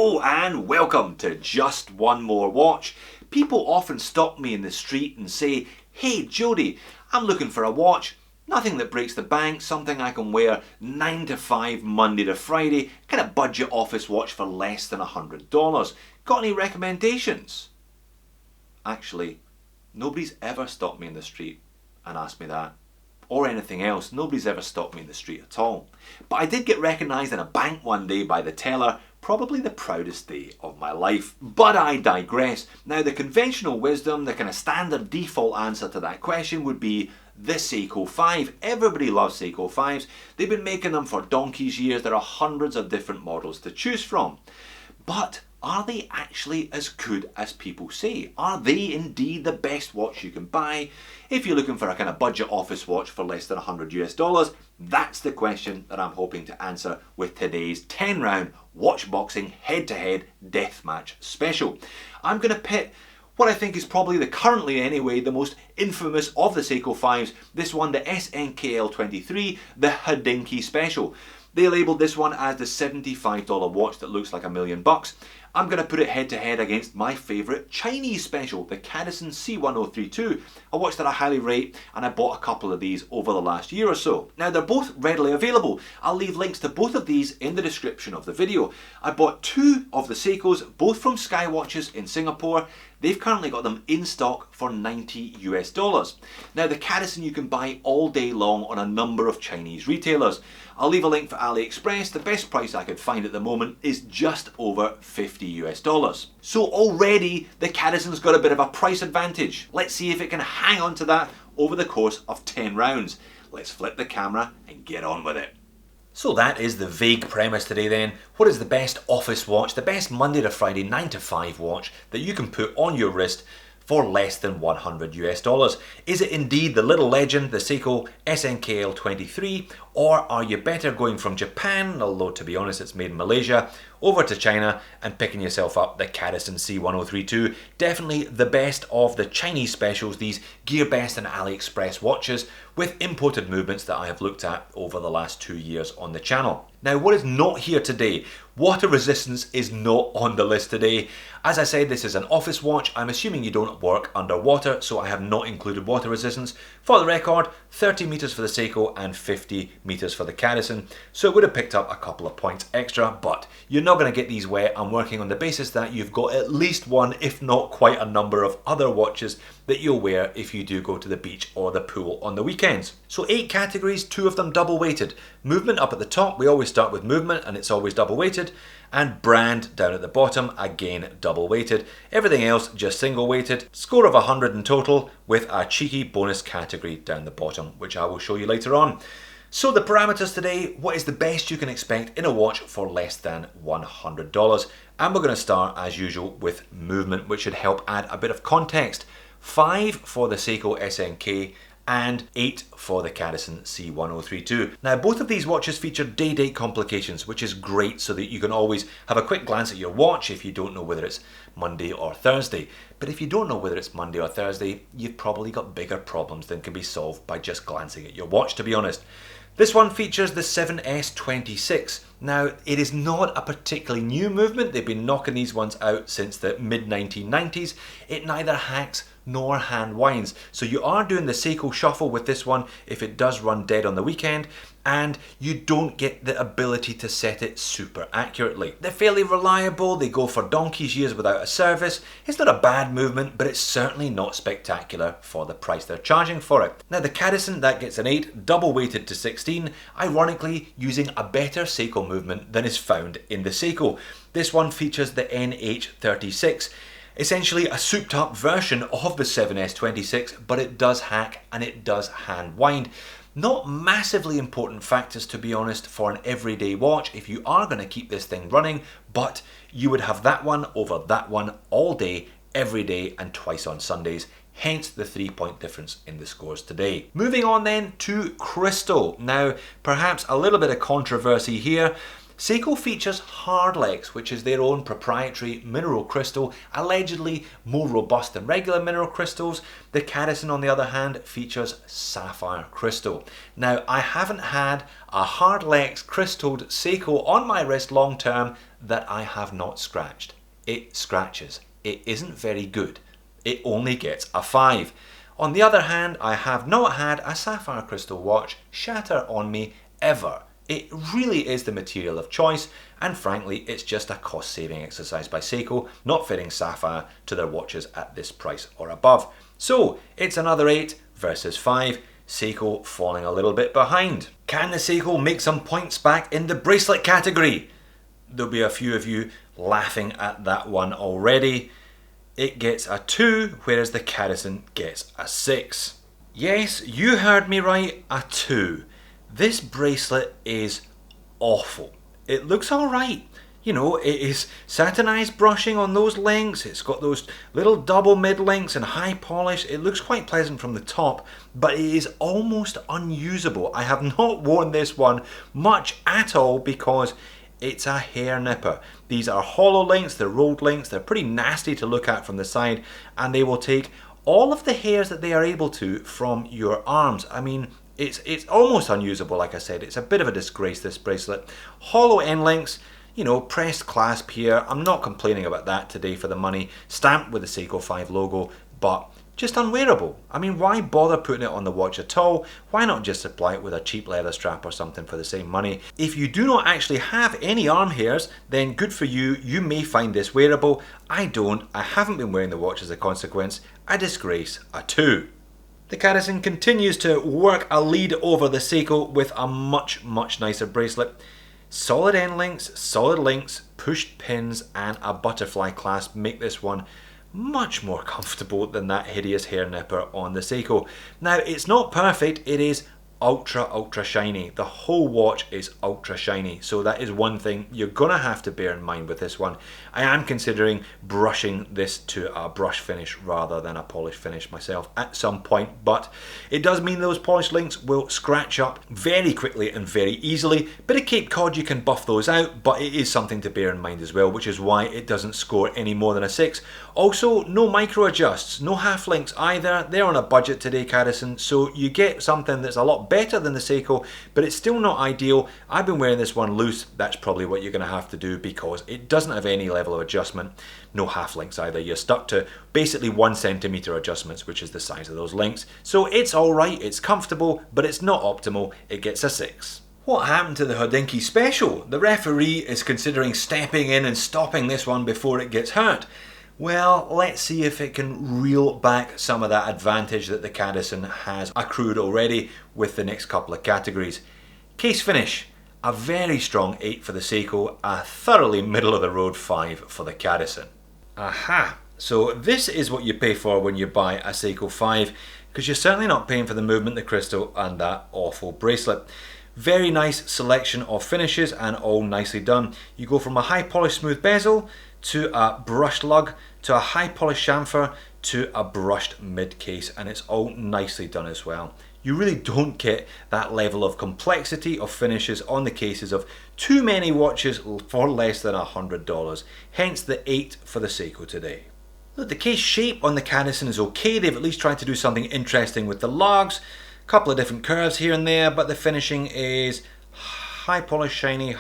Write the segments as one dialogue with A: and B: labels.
A: Hello and welcome to Just One More Watch. People often stop me in the street and say, "Hey Jody, I'm looking for a watch. Nothing that breaks the bank, something I can wear 9 to 5 Monday to Friday, kind of budget office watch for less than $100. Got any recommendations?" Actually, nobody's ever stopped me in the street and asked me that. Or anything else. Nobody's ever stopped me in the street at all. But I did get recognised in a bank one day by the teller, probably the proudest day of my life. But I digress. Now the conventional wisdom, the kind of standard default answer to that question would be the Seiko 5. Everybody loves Seiko 5s. They've been making them for donkey's years. There are hundreds of different models to choose from. But are they actually as good as people say? Are they indeed the best watch you can buy? If you're looking for a kind of budget office watch for less than $100, that's the question that I'm hoping to answer with today's 10-round watch boxing head-to-head deathmatch special. I'm going to pit what I think is probably currently anyway, the most infamous of the Seiko 5s, this one, the SNKL23, the Hodinkee Special. They labelled this one as the $75 watch that looks like $1 million. I'm going to put it head to head against my favourite Chinese special, the Cadisen C1032, a watch that I highly rate, and I bought a couple of these over the last year or so. Now they're both readily available. I'll leave links to both of these in the description of the video. I bought two of the Seikos, both from Skywatches in Singapore. They've currently got them in stock for $90. Now the Cadisen you can buy all day long on a number of Chinese retailers. I'll leave a link for AliExpress. The best price I could find at the moment is just over $50. So already the Cadisen's got a bit of a price advantage. Let's see if it can hang on to that over the course of 10 rounds. Let's flip the camera and get on with it. So that is the vague premise today then. What is the best office watch, the best Monday to Friday 9 to 5 watch that you can put on your wrist for less than $100? Is it indeed the little legend, the Seiko SNKL23, or are you better going from Japan, although to be honest it's made in Malaysia, over to China and picking yourself up the Cadisen C1032? Definitely the best of the Chinese specials, these GearBest and AliExpress watches with imported movements that I have looked at over the last 2 years on the channel. Now what is not here today? Water resistance is not on the list today. As I said, this is an office watch. I'm assuming you don't work underwater, so I have not included water resistance. For the record, 30 meters for the Seiko and 50 meters for the Cadisen, so it would have picked up a couple of points extra, but you're not going to get these wet. I'm working on the basis that you've got at least one, if not quite a number of other watches that you'll wear if you do go to the beach or the pool on the weekends. So 8 categories, 2 of them double weighted. Movement up at the top, we always start with movement and it's always double weighted. And brand down at the bottom, again double weighted. Everything else just single weighted. Score of 100 in total with a cheeky bonus category down the bottom, which I will show you later on. So the parameters today, what is the best you can expect in a watch for less than $100? And we're going to start as usual with movement, which should help add a bit of context. 5 for the Seiko SNK and 8 for the Cadisen C1032. Now both of these watches feature day-date complications, which is great so that you can always have a quick glance at your watch if you don't know whether it's Monday or Thursday. But if you don't know whether it's Monday or Thursday, you've probably got bigger problems than can be solved by just glancing at your watch, to be honest. This one features the 7S26. Now, it is not a particularly new movement. They've been knocking these ones out since the mid-1990s. It neither hacks nor hand winds. So you are doing the Seiko shuffle with this one if it does run dead on the weekend, and you don't get the ability to set it super accurately. They're fairly reliable, they go for donkey's years without a service. It's not a bad movement, but it's certainly not spectacular for the price they're charging for it. Now the Cadisen, that gets an 8, double weighted to 16, ironically using a better Seiko movement than is found in the Seiko. This one features the NH36. Essentially a souped up version of the 7S26, but it does hack and it does hand wind. Not massively important factors, to be honest, for an everyday watch if you are going to keep this thing running, but you would have that one over that one all day, every day, and twice on Sundays. Hence the 3-point difference in the scores today. Moving on then to crystal. Now, perhaps a little bit of controversy here. Seiko features Hardlex, which is their own proprietary mineral crystal, allegedly more robust than regular mineral crystals. The Cadisen, on the other hand, features sapphire crystal. Now, I haven't had a Hardlex crystalled Seiko on my wrist long term that I have not scratched. It scratches. It isn't very good. It only gets a 5. On the other hand, I have not had a sapphire crystal watch shatter on me ever. It really is the material of choice, and frankly, it's just a cost-saving exercise by Seiko, not fitting sapphire to their watches at this price or above. So, it's another 8 versus 5, Seiko falling a little bit behind. Can the Seiko make some points back in the bracelet category? There'll be a few of you laughing at that one already. It gets a 2, whereas the Cadisen gets a 6. Yes, you heard me right, a 2. This bracelet is awful. It looks alright. You know, it is satinized brushing on those links. It's got those little double mid links and high polish. It looks quite pleasant from the top, but it is almost unusable. I have not worn this one much at all because it's a hair nipper. These are hollow links, they're rolled links, they're pretty nasty to look at from the side, and they will take all of the hairs that they are able to from your arms. I mean, it's almost unusable, like I said. It's a bit of a disgrace, this bracelet. Hollow end links, you know, pressed clasp here. I'm not complaining about that today for the money. Stamped with the Seiko 5 logo, but just unwearable. I mean, why bother putting it on the watch at all? Why not just supply it with a cheap leather strap or something for the same money? If you do not actually have any arm hairs, then good for you. You may find this wearable. I don't. I haven't been wearing the watch as a consequence. A disgrace, a 2. The Cadisen continues to work a lead over the Seiko with a much nicer bracelet. Solid end links, solid links, pushed pins and a butterfly clasp make this one much more comfortable than that hideous hair nipper on the Seiko. Now, it's not perfect, it is ultra shiny. The whole watch is ultra shiny, so that is one thing you're gonna have to bear in mind with this one. I am considering brushing this to a brush finish rather than a polish finish myself at some point, but it does mean those polished links will scratch up very quickly and very easily. Bit of Cape Cod, you can buff those out, but it is something to bear in mind as well, which is why it doesn't score any more than a 6. Also, no micro adjusts, no half links either. They're on a budget today, Cadisen, so you get something that's a lot better than the Seiko, but it's still not ideal. I've been wearing this one loose. That's probably what you're going to have to do because it doesn't have any level of adjustment. No half links either. You're stuck to basically 1 centimeter adjustments, which is the size of those links. So it's alright, it's comfortable, but it's not optimal. It gets a 6. What happened to the Hodinkee Special? The referee is considering stepping in and stopping this one before it gets hurt. Well, let's see if it can reel back some of that advantage that the Cadisen has accrued already with the next couple of categories. Case finish, a very strong 8 for the Seiko, a thoroughly middle of the road 5 for the Cadisen. Aha, so this is what you pay for when you buy a Seiko 5, because you're certainly not paying for the movement, the crystal and that awful bracelet. Very nice selection of finishes and all nicely done. You go from a high polished smooth bezel to a brushed lug to a high polished chamfer to a brushed mid case, and it's all nicely done as well. You really don't get that level of complexity of finishes on the cases of too many watches for less than $100, hence the 8 for the Seiko today. Look, the case shape on the Cadisen is okay. They've at least tried to do something interesting with the lugs. Couple of different curves here and there, but the finishing is high polish shiny,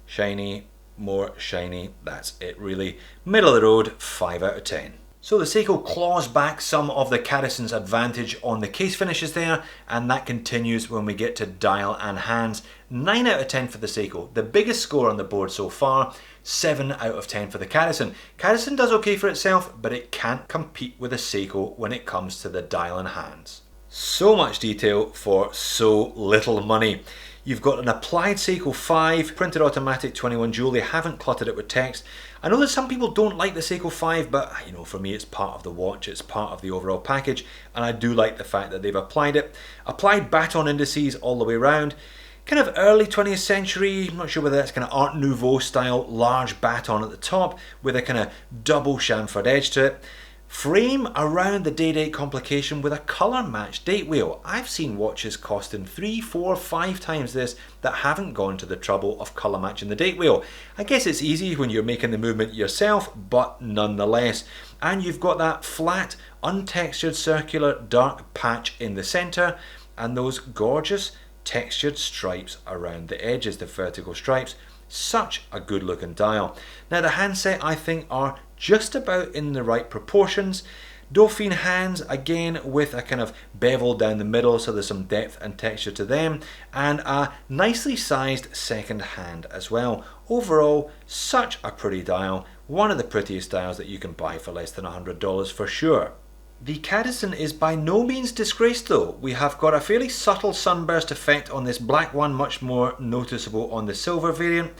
A: shiny, more shiny. That's it really. Middle of the road, 5 out of 10. So the Seiko claws back some of the Cadisen's advantage on the case finishes there, and that continues when we get to dial and hands. 9 out of 10 for the Seiko. The biggest score on the board so far, 7 out of 10 for the Cadisen. Cadisen does okay for itself, but it can't compete with the Seiko when it comes to the dial and hands. So much detail for so little money. You've got an applied Seiko 5, printed automatic 21 jewel. They haven't cluttered it with text. I know that some people don't like the Seiko 5, but you know, for me it's part of the watch, it's part of the overall package, and I do like the fact that they've applied it. Applied baton indices all the way around. Kind of early 20th century, I'm not sure whether that's kind of Art Nouveau style, large baton at the top with a kind of double chamfered edge to it. Frame around the day-date complication with a colour matched date wheel. I've seen watches costing 3, 4, 5 times this that haven't gone to the trouble of colour matching the date wheel. I guess it's easy when you're making the movement yourself, but nonetheless. And you've got that flat, untextured circular dark patch in the centre and those gorgeous textured stripes around the edges, the vertical stripes.
B: Such a good looking dial. Now the handset I think are just about in the right proportions. Dauphine hands, again with a kind of bevel down the middle, so there's some depth and texture to them, and a nicely sized second hand as well. Overall, such a pretty dial, one of the prettiest dials that you can buy for less than $100 for sure. The Cadisen is by no means disgraced though. We have got a fairly subtle sunburst effect on this black one, much more noticeable on the silver variant.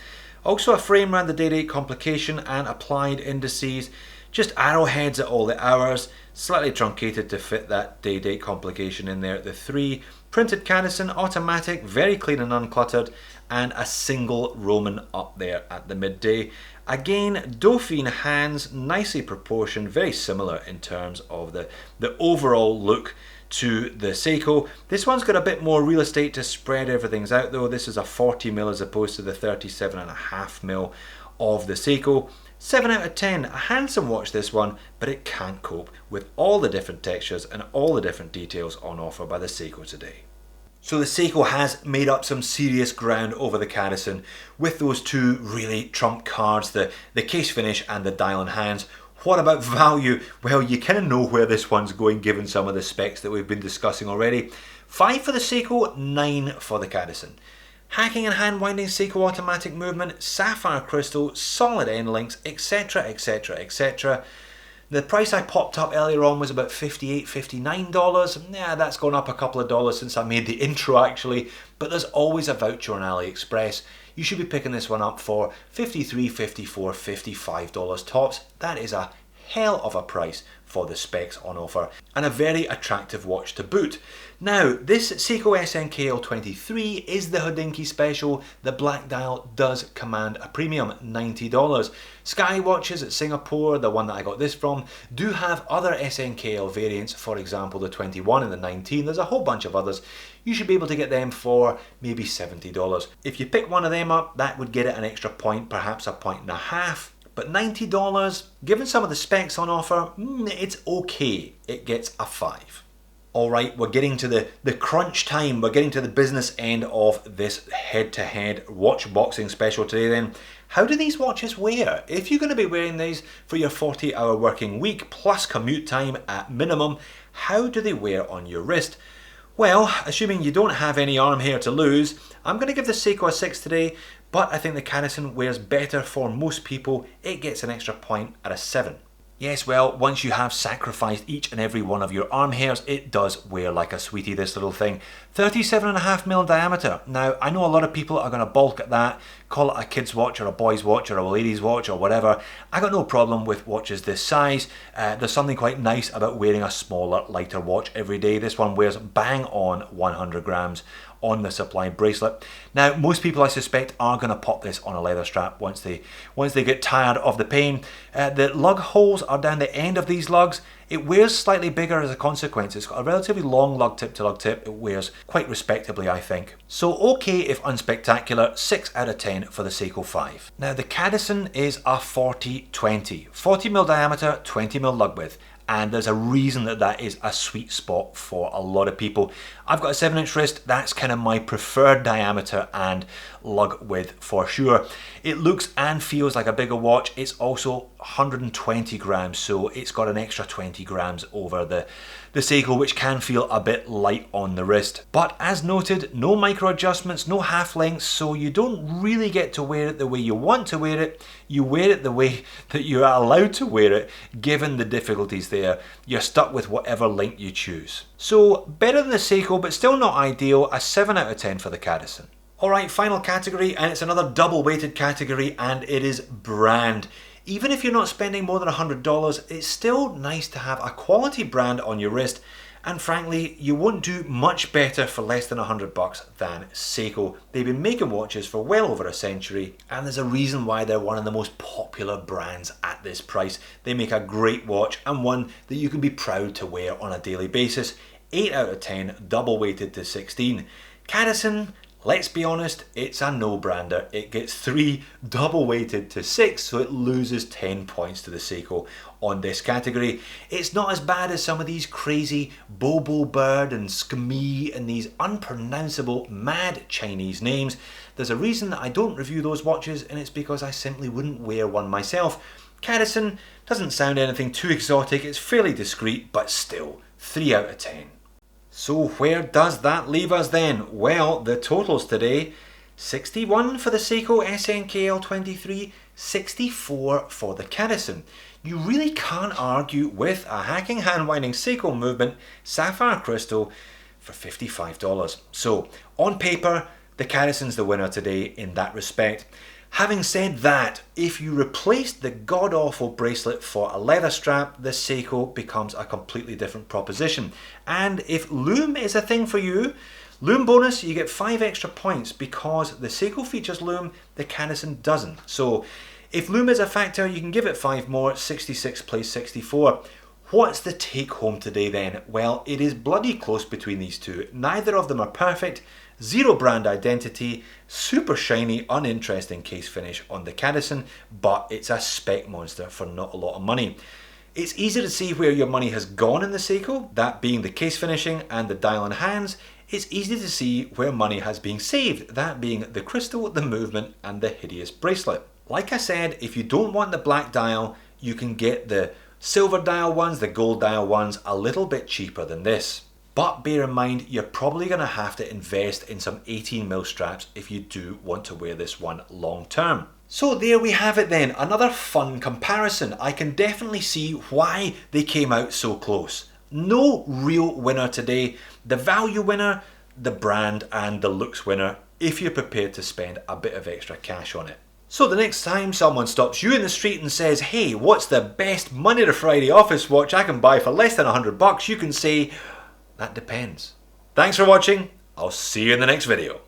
B: Also a frame around the day date complication and applied indices. Just arrowheads at all the hours, slightly truncated to fit that day date complication in there at the 3. Printed Cadisen, automatic, very clean and uncluttered, and a single Roman up there at the midday. Again, Dauphine hands, nicely proportioned, very similar in terms of the overall look to the Seiko. This one's got a bit more real estate to spread everything out though. This is a 40mm as opposed to the 37.5mm of the Seiko. 7 out of 10, a handsome watch this one, but it can't cope with all the different textures and all the different details on offer by the Seiko today. So the Seiko has made up some serious ground over the Cadisen with those two really trump cards, the case finish and the dial and hands. What about value? Well, you kind of know where this one's going given some of the specs that we've been discussing already. 5 for the Seiko, 9 for the Cadisen. Hacking and hand winding Seiko automatic movement, sapphire crystal, solid end links, etc, etc, etc. The price I popped up earlier on was about $58, $59. Yeah, that's gone up a couple of dollars since I made the intro actually, but there's always a voucher on AliExpress. You should be picking this one up for $53, $54, $55 tops. That is a hell of a price for the specs on offer, and a very attractive watch to boot. Now, this Seiko SNKL23 is the Hodinkee special. The black dial does command a premium, $90. Sky watches at Singapore, the one that I got this from, do have other SNKL variants, for example the 21 and the 19. There's a whole bunch of others. You should be able to get them for maybe $70. If you pick one of them up, that would get it an extra point, perhaps a point and a half. But $90, given some of the specs on offer, it's okay. It gets a 5. Alright, we're getting to the crunch time. We're getting to the business end of this head-to-head watch boxing special today then. How do these watches wear? If you're going to be wearing these for your 40-hour working week plus commute time at minimum, how do they wear on your wrist? Well, assuming you don't have any arm hair to lose, I'm going to give the Seiko a 6 today, but I think the Cadisen wears better for most people. It gets an extra point at a 7. Yes, well, once you have sacrificed each and every one of your arm hairs, it does wear like a sweetie, this little thing. 37.5mm diameter. Now, I know a lot of people are going to balk at that, call it a kid's watch or a boy's watch or a lady's watch or whatever. I got no problem with watches this size. There's something quite nice about wearing a smaller, lighter watch every day. This one wears bang on 100 grams on the supplied bracelet. Now, most people I suspect are going to pop this on a leather strap once they get tired of the pain. The lug holes are down the end of these lugs. It wears slightly bigger as a consequence. It's got a relatively long lug tip to lug tip. It wears quite respectably, I think. So okay if unspectacular, 6 out of 10 for the Seiko 5. Now the Cadisen is a 40-20. 40mm diameter, 20mm lug width. And there's a reason that is a sweet spot for a lot of people. I've got a 7-inch wrist. That's kind of my preferred diameter and lug width for sure. It looks and feels like a bigger watch. It's also 120 grams, so it's got an extra 20 grams over the Seiko, which can feel a bit light on the wrist. But as noted, no micro adjustments, no half lengths, so you don't really get to wear it the way you want to wear it. You wear it the way that you're allowed to wear it, given the difficulties there. You're stuck with whatever length you choose. So better than the Seiko, but still not ideal. A 7 out of 10 for the Cadisen. Alright, final category, and it's another double weighted category, and it is brand. Even if you're not spending more than $100, it's still nice to have a quality brand on your wrist, and frankly, you won't do much better for less than $100 than Seiko. They've been making watches for well over a century, and there's a reason why they're one of the most popular brands at this price. They make a great watch, and one that you can be proud to wear on a daily basis. 8 out of 10, double weighted to 16. Cadisen, Let's be honest, it's a no-brander. It gets 3 double weighted to 6, so it loses 10 points to the Seiko on this category. It's not as bad as some of these crazy Bobo Bird and Skmi and these unpronounceable mad Chinese names. There's a reason that I don't review those watches, and it's because I simply wouldn't wear one myself. Cadisen doesn't sound anything too exotic, it's fairly discreet, but still, 3 out of 10. So where does that leave us then? Well, the totals today: 61 for the Seiko SNKL23, 64 for the Cadisen. You really can't argue with a hacking hand-winding Seiko movement sapphire crystal for $55. So on paper, the Cadisen's the winner today in that respect. Having said that, if you replaced the god-awful bracelet for a leather strap, the Seiko becomes a completely different proposition. And if lume is a thing for you, lume bonus, you get 5 extra points because the Seiko features lume, the Cadisen doesn't. So if lume is a factor, you can give it 5 more, 66 plays 64. What's the take home today then? Well, it is bloody close between these two. Neither of them are perfect. Zero brand identity, super shiny, uninteresting case finish on the Cadisen, but it's a spec monster for not a lot of money. It's easy to see where your money has gone in the Seiko, that being the case finishing and the dial and hands. It's easy to see where money has been saved, that being the crystal, the movement, and the hideous bracelet. Like I said, if you don't want the black dial, you can get the silver dial ones, the gold dial ones, a little bit cheaper than this. But bear in mind, you're probably going to have to invest in some 18mm straps if you do want to wear this one long term. So there we have it then, another fun comparison. I can definitely see why they came out so close. No real winner today. The value winner, the brand, and the looks winner, if you're prepared to spend a bit of extra cash on it. So the next time someone stops you in the street and says, hey, what's the best Monday to Friday office watch I can buy for less than $100, you can say, that depends. Thanks for watching. I'll see you in the next video.